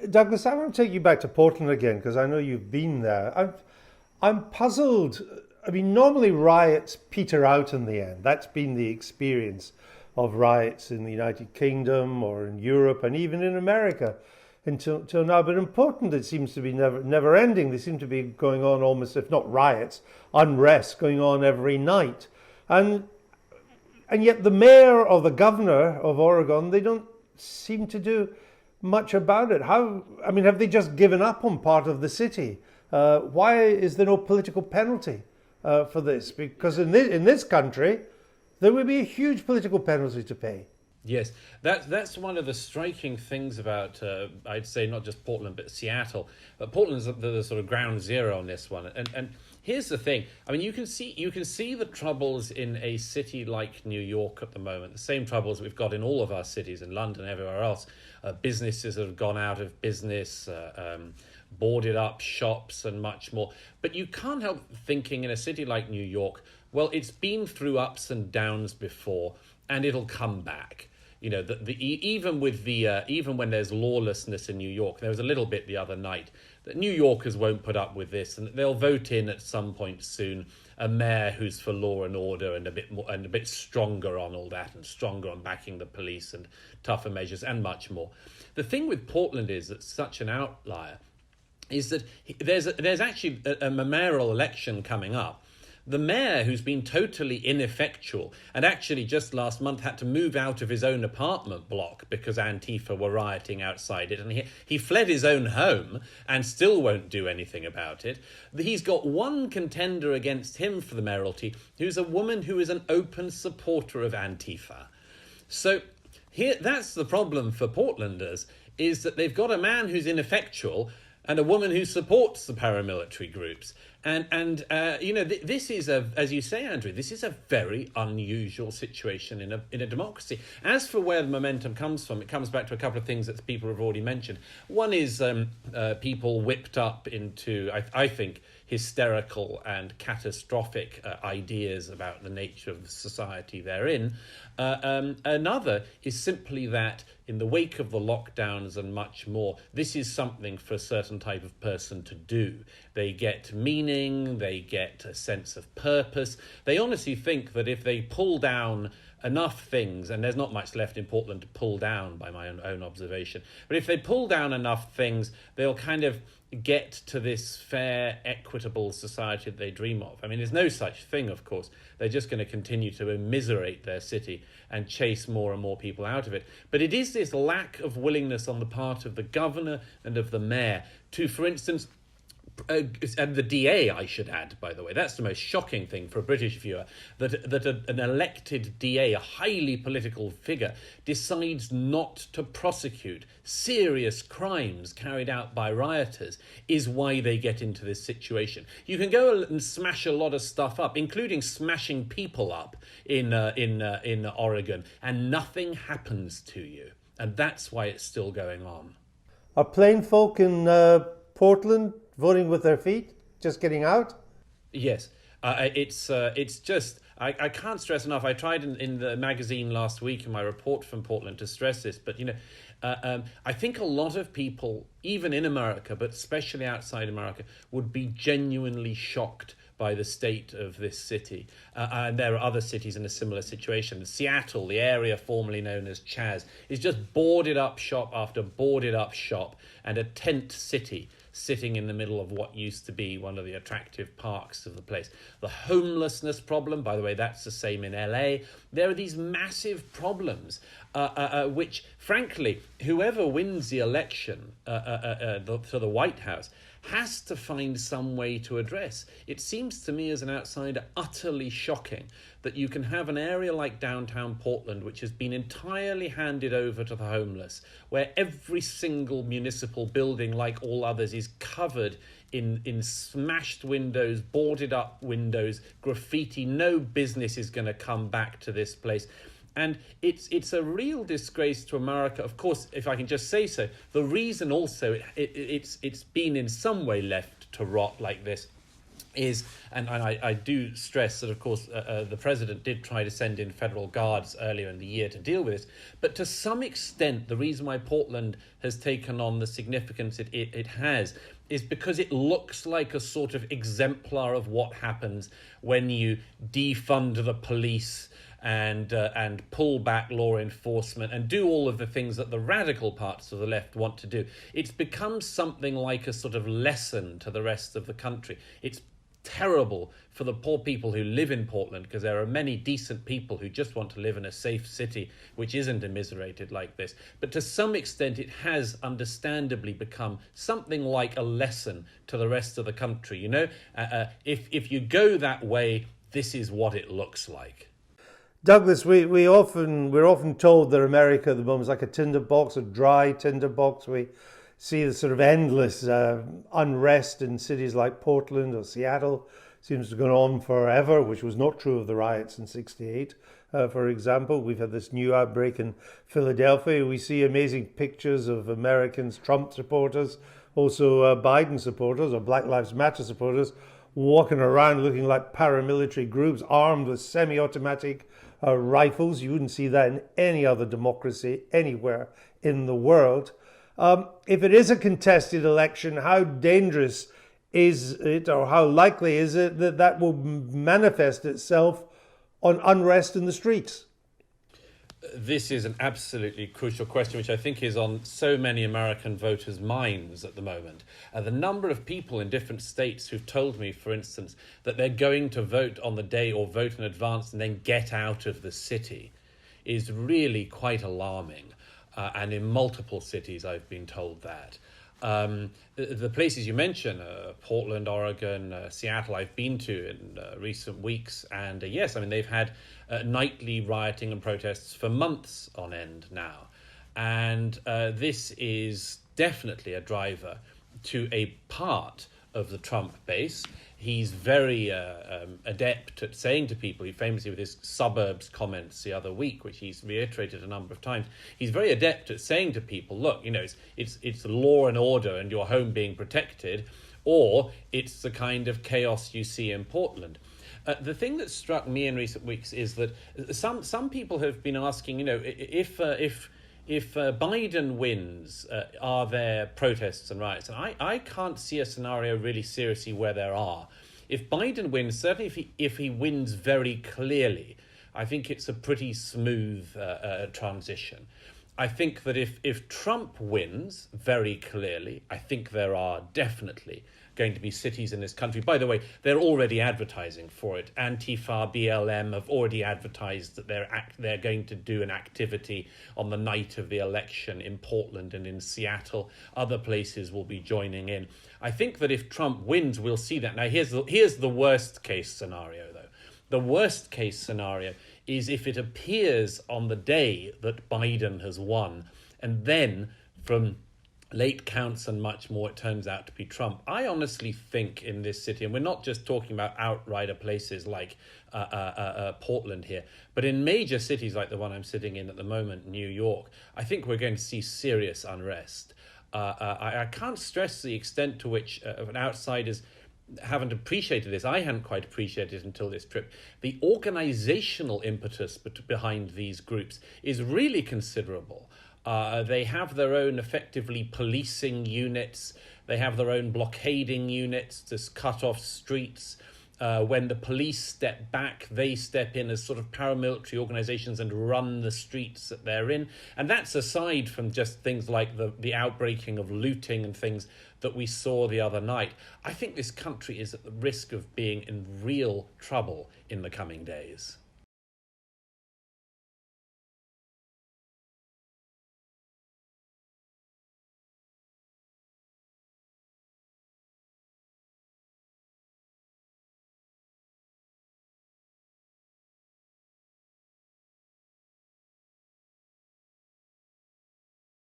Douglas, I want to take you back to Portland again because I know you've been there. I'm puzzled. I mean, normally riots peter out in the end. That's been the experience of riots in the United Kingdom or in Europe and even in America until now. But in Portland, it seems to be never ending. They seem to be going on almost, if not riots, unrest going on every night. And and yet the mayor or the governor of Oregon, they don't seem to do much about it. How? I mean, have they just given up on part of the city? Why is there no political penalty for this? Because in this country, there would be a huge political penalty to pay. Yes, that's one of the striking things about, I'd say, not just Portland, but Seattle. But Portland's the sort of ground zero on this one. And here's the thing. I mean, you can see the troubles in a city like New York at the moment, the same troubles we've got in all of our cities, in London, everywhere else. Businesses have gone out of business, boarded up shops and much more. But you can't help thinking in a city like New York, well, it's been through ups and downs before, and it'll come back. You know, even when there's lawlessness in New York, there was a little bit the other night that New Yorkers won't put up with this, and they'll vote in at some point soon a mayor who's for law and order and a bit more and a bit stronger on all that, and stronger on backing the police and tougher measures and much more. The thing with Portland is that such an outlier is that there's actually a mayoral election coming up. The mayor, who's been totally ineffectual and actually just last month had to move out of his own apartment block because Antifa were rioting outside it, and he fled his own home and still won't do anything about it. He's got one contender against him for the mayoralty, who's a woman who is an open supporter of Antifa. So here, that's the problem for Portlanders, is that they've got a man who's ineffectual and a woman who supports the paramilitary groups. And this is as you say, Andrew, this is a very unusual situation in a democracy. As for where the momentum comes from, it comes back to a couple of things that people have already mentioned. One is people whipped up into, I think, hysterical and catastrophic ideas about the nature of the society they're in. Another is simply that in the wake of the lockdowns and much more, this is something for a certain type of person to do. They get meaning, they get a sense of purpose. They honestly think that if they pull down enough things, and there's not much left in Portland to pull down by my own observation, but if they pull down enough things, they'll kind of get to this fair, equitable society that they dream of. I mean, there's no such thing, of course. They're just going to continue to immiserate their city and chase more and more people out of it. But it is this lack of willingness on the part of the governor and of the mayor to, for instance, and the DA, I should add, by the way, that's the most shocking thing for a British viewer, that an elected DA, a highly political figure, decides not to prosecute serious crimes carried out by rioters, is why they get into this situation. You can go and smash a lot of stuff up, including smashing people up in Oregon, and nothing happens to you. And that's why it's still going on. Are plain folk in Portland voting with their feet, just getting out? Yes, it's just, I can't stress enough. I tried in the magazine last week in my report from Portland to stress this, but I think a lot of people, even in America, but especially outside America, would be genuinely shocked by the state of this city. And there are other cities in a similar situation. Seattle, the area formerly known as Chaz, is just boarded up shop after boarded up shop, and a tent city sitting in the middle of what used to be one of the attractive parks of the place. The homelessness problem, by the way, that's the same in LA. There are these massive problems, which, frankly, whoever wins the election to the White House has to find some way to address. It seems to me as an outsider utterly shocking that you can have an area like downtown Portland, which has been entirely handed over to the homeless, where every single municipal building, like all others, is covered in smashed windows, boarded up windows, graffiti. No business is going to come back to this place. And it's a real disgrace to America. Of course, if I can just say so, the reason also it's been in some way left to rot like this is, and I do stress that, of course, the president did try to send in federal guards earlier in the year to deal with this. But to some extent, the reason why Portland has taken on the significance it has is because it looks like a sort of exemplar of what happens when you defund the police and pull back law enforcement and do all of the things that the radical parts of the left want to do. It's become something like a sort of lesson to the rest of the country. It's terrible for the poor people who live in Portland, because there are many decent people who just want to live in a safe city which isn't immiserated like this. But to some extent, it has understandably become something like a lesson to the rest of the country. You know, if you go that way, this is what it looks like. Douglas, we're often told that America at the moment is like a tinderbox, a dry tinderbox. We see the sort of endless unrest in cities like Portland or Seattle. Seems to have gone on forever, which was not true of the riots in '68. For example, we've had this new outbreak in Philadelphia. We see amazing pictures of Americans, Trump supporters, also Biden supporters or Black Lives Matter supporters, walking around looking like paramilitary groups armed with semi-automatic rifles. You wouldn't see that in any other democracy anywhere in the world. If it is a contested election, how dangerous is it, or how likely is it that that will manifest itself on unrest in the streets? This is an absolutely crucial question, which I think is on so many American voters' minds at the moment. The number of people in different states who've told me, for instance, that they're going to vote on the day or vote in advance and then get out of the city is really quite alarming. And in multiple cities, I've been told that. The places you mention, Portland, Oregon, Seattle, I've been to in recent weeks. And yes, I mean, they've had nightly rioting and protests for months on end now. And this is definitely a driver to a part of the Trump base. He's very adept at saying to people, he famously with his suburbs comments the other week, which he's reiterated a number of times, he's very adept at saying to people, look, you know, it's law and order and your home being protected, or it's the kind of chaos you see in Portland. The thing that struck me in recent weeks is that some people have been asking, you know, if Biden wins, are there protests and riots? And I can't see a scenario really seriously where there are. If Biden wins, certainly if he wins very clearly, I think it's a pretty smooth transition. I think that if Trump wins very clearly, I think there are definitely going to be cities in this country. By the way, they're already advertising for it. Antifa, BLM have already advertised that they're going to do an activity on the night of the election in Portland and in Seattle. Other places will be joining in. I think that if Trump wins, we'll see that. Now, here's the worst case scenario, though. The worst case scenario is if it appears on the day that Biden has won, and then from late counts and much more, it turns out to be Trump. I honestly think in this city, and we're not just talking about outrider places like Portland here, but in major cities like the one I'm sitting in at the moment, New York, I think we're going to see serious unrest. I can't stress the extent to which an outsider's haven't appreciated this. I hadn't quite appreciated it until this trip. The organizational impetus behind these groups is really considerable. They have their own effectively policing units. They have their own blockading units to cut off streets. When the police step back, they step in as sort of paramilitary organizations and run the streets that they're in. And that's aside from just things like the outbreaking of looting and things that we saw the other night. I think this country is at the risk of being in real trouble in the coming days.